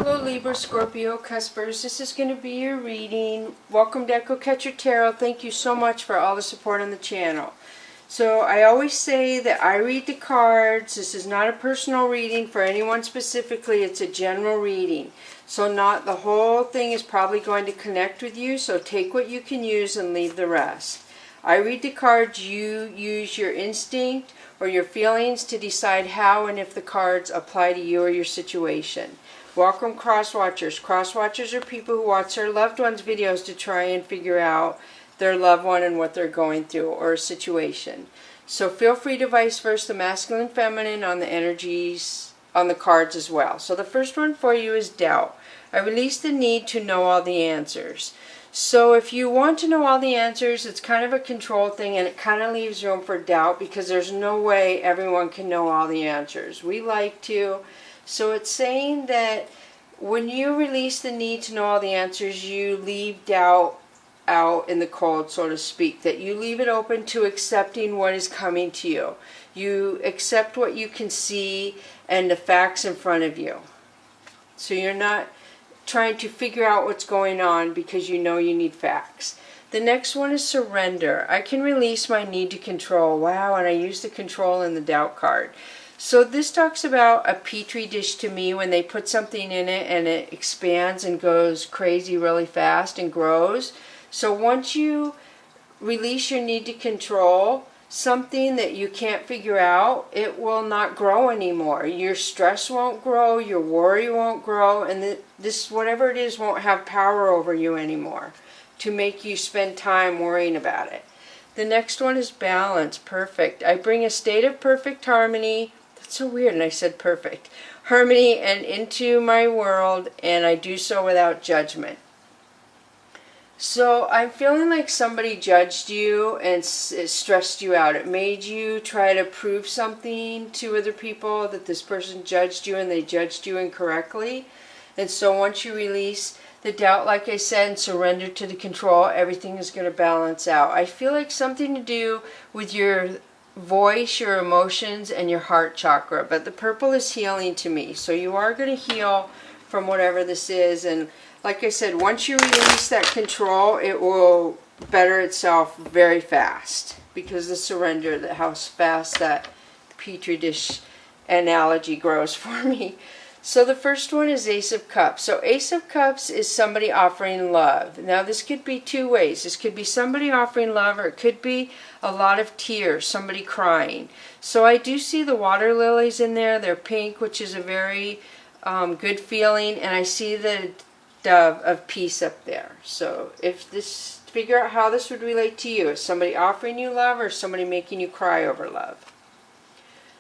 Hello Libra, Scorpio, Cuspers. This is going to be your reading. Welcome to Echo Catcher Tarot. Thank you so much for all the support on the channel. So I always say that I read the cards. This is not a personal reading for anyone specifically. It's a general reading. So not the whole thing is probably going to connect with you. So take what you can use and leave the rest. I read the cards. You use your instinct or your feelings to decide how and if the cards apply to you or your situation. Welcome cross-watchers. Cross-watchers are people who watch their loved ones' videos to try and figure out their loved one and what they're going through or a situation. So feel free to vice versa, masculine, feminine on the energies on the cards as well. So the first one for you is doubt. I release the need to know all the answers. So if you want to know all the answers, it's kind of a control thing and it kind of leaves room for doubt because there's no way everyone can know all the answers. We like to. So it's saying that when you release the need to know all the answers, you leave doubt out in the cold, so to speak. That you leave it open to accepting what is coming to you. You accept what you can see and the facts in front of you. So you're not trying to figure out what's going on because you know you need facts. The next one is surrender. I can release my need to control. Wow, and I use the control in the doubt card. So this talks about a petri dish to me when they put something in it and it expands and goes crazy really fast and grows. So once you release your need to control something that you can't figure out, it will not grow anymore. Your stress won't grow, your worry won't grow, and this whatever it is won't have power over you anymore to make you spend time worrying about it. The next one is balance. Perfect. I bring a state of perfect harmony. So weird, and I said perfect. Harmony and into my world, and I do so without judgment. So I'm feeling like somebody judged you and it stressed you out. It made you try to prove something to other people that this person judged you and they judged you incorrectly. And so once you release the doubt, like I said, and surrender to the control, everything is going to balance out. I feel like something to do with your voice, your emotions, and your heart chakra. But the purple is healing to me. So you are going to heal from whatever this is. And like I said, once you release that control, it will better itself very fast. Because the surrender, how fast that petri dish analogy grows for me. So the first one is Ace of Cups. So Ace of Cups is somebody offering love. Now this could be two ways. This could be somebody offering love, or it could be a lot of tears, somebody crying. So I do see the water lilies in there. They're pink, which is a very good feeling. And I see the dove of peace up there. So if this, figure out how this would relate to you. Is somebody offering you love or somebody making you cry over love?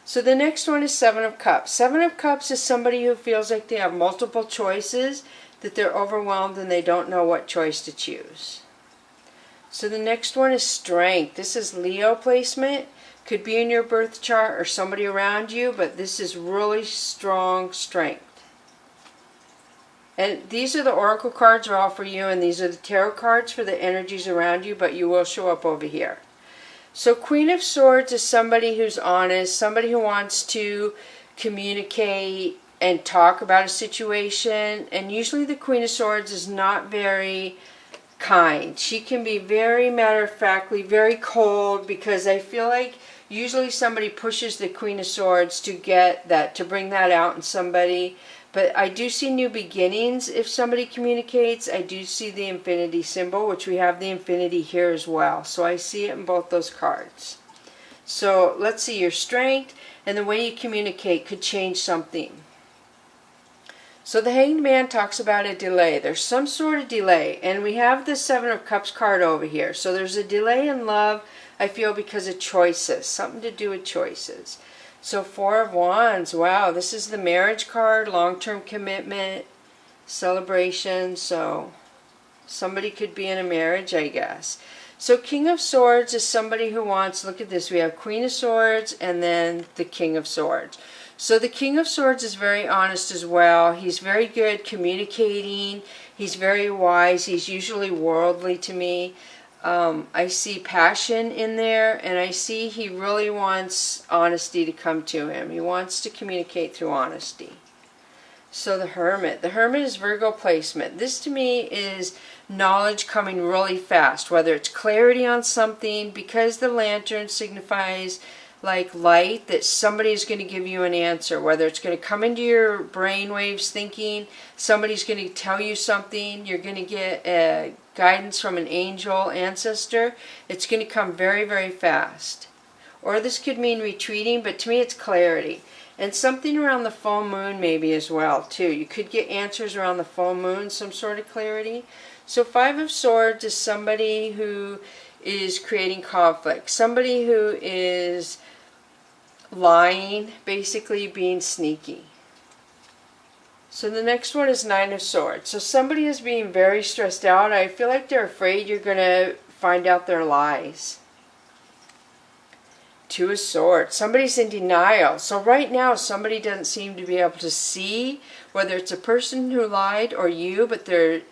So the next one is Seven of Cups. Seven of Cups is somebody who feels like they have multiple choices, that they're overwhelmed and they don't know what choice to choose. So the next one is Strength. This is Leo placement. Could be in your birth chart or somebody around you, but this is really strong strength. And these are the oracle cards are all for you, and these are the tarot cards for the energies around you, but you will show up over here. So Queen of Swords is somebody who's honest, somebody who wants to communicate and talk about a situation. And usually the Queen of Swords is not very kind. She can be very matter-of-factly, very cold, because I feel like usually somebody pushes the Queen of Swords to get that, to bring that out in somebody. But I do see new beginnings if somebody communicates. I do see the infinity symbol, which we have the infinity here as well. So I see it in both those cards. So let's see, your strength and the way you communicate could change something. So the Hanged Man talks about a delay. There's some sort of delay. And we have the Seven of Cups card over here. So there's a delay in love, I feel, because of choices. Something to do with choices. So Four of Wands, wow, this is the marriage card, long-term commitment, celebration. So somebody could be in a marriage, I guess. So King of Swords is somebody who wants, look at this, we have Queen of Swords and then the King of Swords. So the King of Swords is very honest as well. He's very good communicating. He's very wise. He's usually worldly to me. I see passion in there, and I see he really wants honesty to come to him. He wants to communicate through honesty. So the Hermit. The Hermit is Virgo placement. This to me is knowledge coming really fast, whether it's clarity on something, because the lantern signifies like light, that somebody's going to give you an answer, whether it's going to come into your brain waves thinking, somebody's going to tell you something, you're going to get guidance from an angel, ancestor. It's going to come very, very fast. Or this could mean retreating, but to me it's clarity. And something around the full moon maybe as well, too. You could get answers around the full moon, some sort of clarity. So Five of Swords is somebody who is creating conflict. Somebody who is lying, basically being sneaky. So the next one is Nine of Swords. So somebody is being very stressed out. I feel like they're afraid you're going to find out their lies. Two of Swords. Somebody's in denial. So right now somebody doesn't seem to be able to see whether it's a person who lied or you, but they're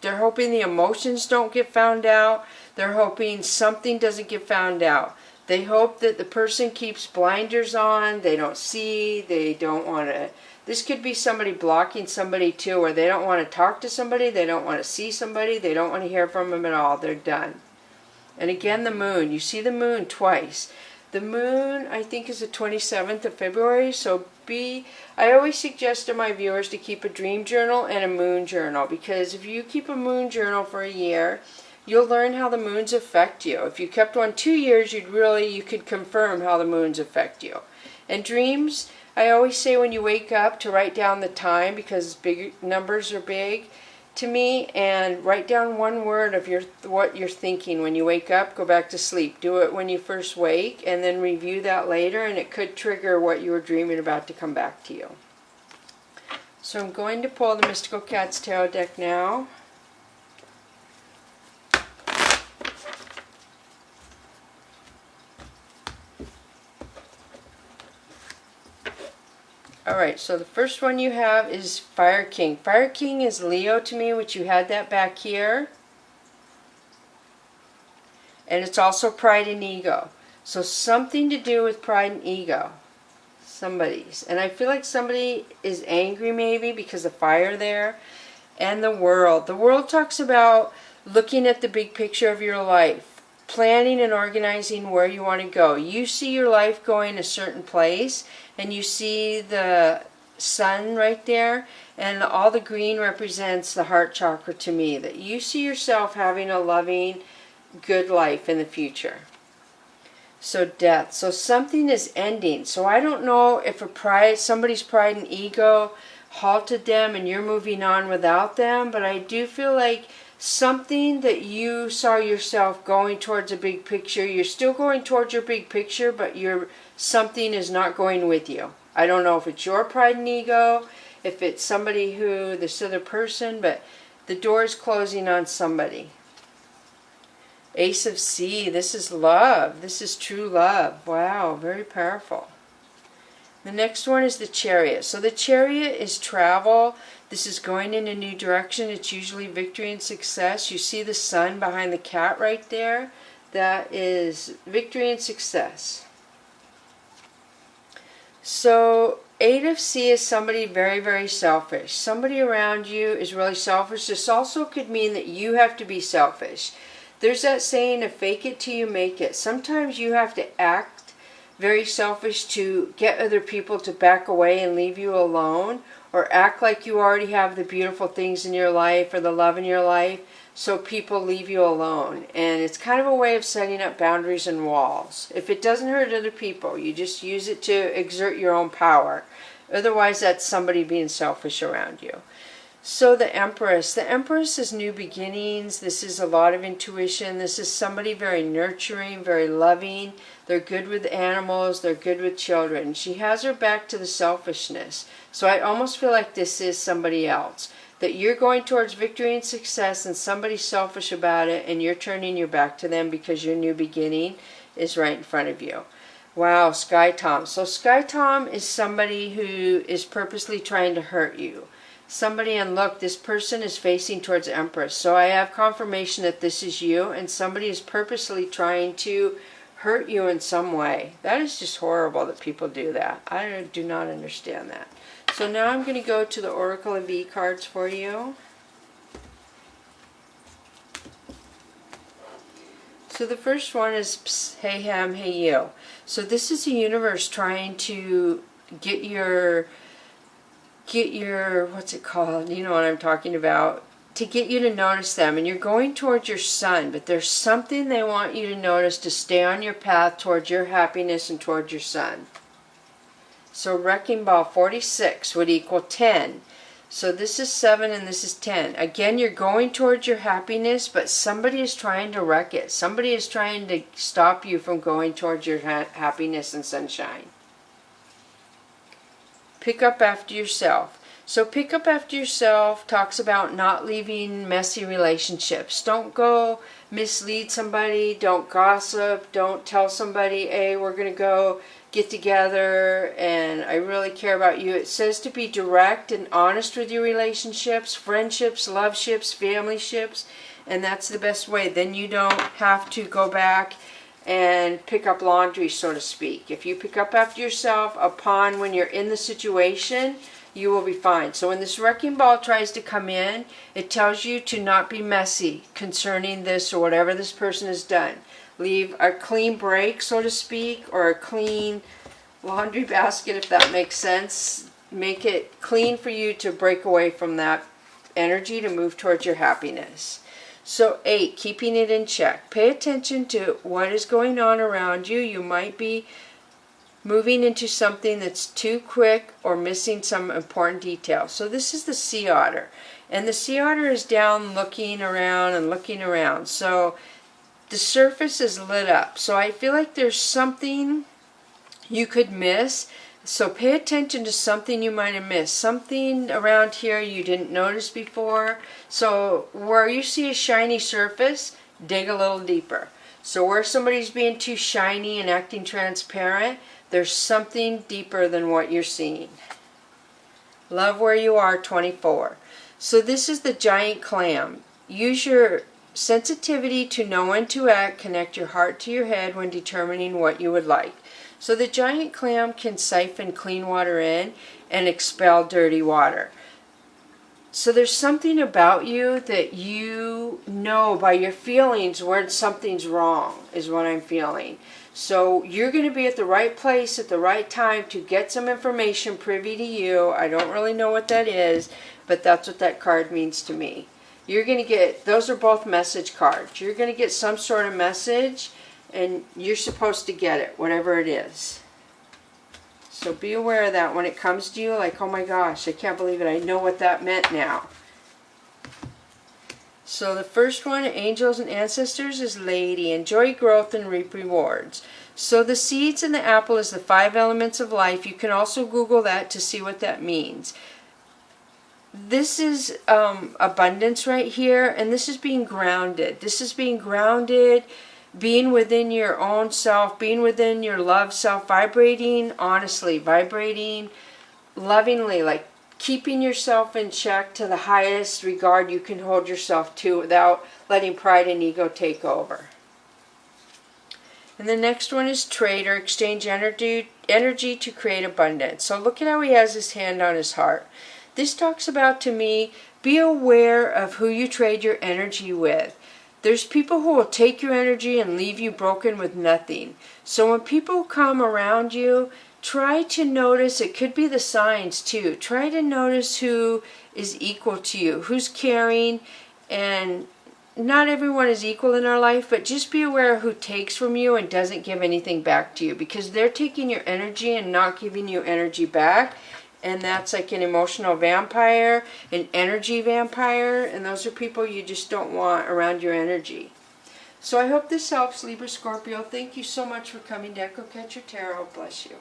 hoping the emotions don't get found out. They're hoping something doesn't get found out. They hope that the person keeps blinders on. They don't see. They don't want to. This could be somebody blocking somebody too, where they don't want to talk to somebody. They don't want to see somebody. They don't want to hear from them at all. They're done. And again, the moon. You see the moon twice. The moon, I think, is the 27th of February, so I always suggest to my viewers to keep a dream journal and a moon journal, because if you keep a moon journal for a year, you'll learn how the moons affect you. If you kept one 2 years, you could confirm how the moons affect you. And dreams, I always say when you wake up to write down the time, because big numbers are big to me, and write down one word of what you're thinking when you wake up. Go back to sleep. Do it when you first wake, and then review that later, and it could trigger what you were dreaming about to come back to you. So I'm going to pull the Mystical Cats Tarot deck now. Alright, so the first one you have is Fire King. Fire King is Leo to me, which you had that back here. And it's also pride and ego. So something to do with pride and ego. Somebody's. And I feel like somebody is angry maybe because of fire there. And the World. The World talks about looking at the big picture of your life. Planning and organizing where you want to go. You see your life going a certain place, and you see the sun right there, and all the green represents the heart chakra to me, that you see yourself having a loving, good life in the future. So Death. So something is ending. So I don't know if somebody's pride and ego halted them and you're moving on without them, but I do feel like something that you saw yourself going towards a big picture. You're still going towards your big picture, but something is not going with you. I don't know if it's your pride and ego, if it's somebody this other person, but the door is closing on somebody. Ace of Sea. This is love. This is true love. Wow, very powerful. The next one is the Chariot. So the Chariot is travel. This is going in a new direction. It's usually victory and success. You see the sun behind the cat right there. That is victory and success. So Eight of Sea is somebody very, very selfish. Somebody around you is really selfish. This also could mean that you have to be selfish. There's that saying, to fake it till you make it. Sometimes you have to act very selfish to get other people to back away and leave you alone, or act like you already have the beautiful things in your life or the love in your life, so people leave you alone. And it's kind of a way of setting up boundaries and walls. If it doesn't hurt other people, you just use it to exert your own power. Otherwise, that's somebody being selfish around you. So the Empress. The Empress is new beginnings. This is a lot of intuition. This is somebody very nurturing, very loving. They're good with animals. They're good with children. She has her back to the selfishness. So I almost feel like this is somebody else. That you're going towards victory and success, and somebody's selfish about it, and you're turning your back to them because your new beginning is right in front of you. Wow, Sky Tom. So Sky Tom is somebody who is purposely trying to hurt you. Somebody, and look, this person is facing towards Empress. So I have confirmation that this is you, and somebody is purposely trying to hurt you in some way. That is just horrible that people do that. I do not understand that. So now I'm going to go to the Oracle of E cards for you. So the first one is Psst, hey ham, hey you. So this is the universe trying to get your, what's it called? You know what I'm talking about. To get you to notice them. And you're going towards your sun, but there's something they want you to notice to stay on your path towards your happiness and towards your sun. So Wrecking Ball 46 would equal 10. So this is 7 and this is 10. Again, you're going towards your happiness, but somebody is trying to wreck it. Somebody is trying to stop you from going towards your happiness and sunshine. Pick up after yourself. So pick up after yourself talks about not leaving messy relationships. Don't go mislead somebody. Don't gossip. Don't tell somebody, hey, we're going to go get together and I really care about you. It says to be direct and honest with your relationships, friendships, love ships, family ships, and that's the best way. Then you don't have to go back and pick up laundry, so to speak. If you pick up after yourself upon when you're in the situation, you will be fine. So when this wrecking ball tries to come in, it tells you to not be messy concerning this or whatever this person has done. Leave a clean break, so to speak, or a clean laundry basket, if that makes sense. Make it clean for you to break away from that energy to move towards your happiness. So 8, keeping it in check. Pay attention to what is going on around you. You might be moving into something that's too quick or missing some important details. So this is the sea otter. And the sea otter is down looking around and looking around. So the surface is lit up. So I feel like there's something you could miss. So pay attention to something you might have missed. Something around here you didn't notice before. So where you see a shiny surface, dig a little deeper. So where somebody's being too shiny and acting transparent, there's something deeper than what you're seeing. Love where you are, 24. So this is the giant clam. Use your sensitivity to know when to act. Connect your heart to your head when determining what you would like. So the giant clam can siphon clean water in and expel dirty water. So there's something about you that you know by your feelings where something's wrong, is what I'm feeling. So you're going to be at the right place at the right time to get some information privy to you. I don't really know what that is, but that's what that card means to me. You're going to get, those are both message cards. You're going to get some sort of message and you're supposed to get it, whatever it is. So be aware of that when it comes to you, like, oh my gosh, I can't believe it. I know what that meant now. So the first one, angels and ancestors, is lady. Enjoy growth and reap rewards. So the seeds in the apple is the 5 elements of life. You can also Google that to see what that means. This is abundance right here, and this is being grounded. This is being grounded, being within your own self, being within your love self, vibrating honestly, vibrating lovingly, like keeping yourself in check to the highest regard you can hold yourself to without letting pride and ego take over. And the next one is trader, exchange energy to create abundance. So look at how he has his hand on his heart. This talks about, to me, be aware of who you trade your energy with. There's people who will take your energy and leave you broken with nothing. So when people come around you, try to notice, it could be the signs too, try to notice who is equal to you, who's caring, and not everyone is equal in our life, but just be aware of who takes from you and doesn't give anything back to you, because they're taking your energy and not giving you energy back. And that's like an emotional vampire, an energy vampire, and those are people you just don't want around your energy. So I hope this helps, Libra, Scorpio. Thank you so much for coming to Echo Catcher Tarot. Bless you.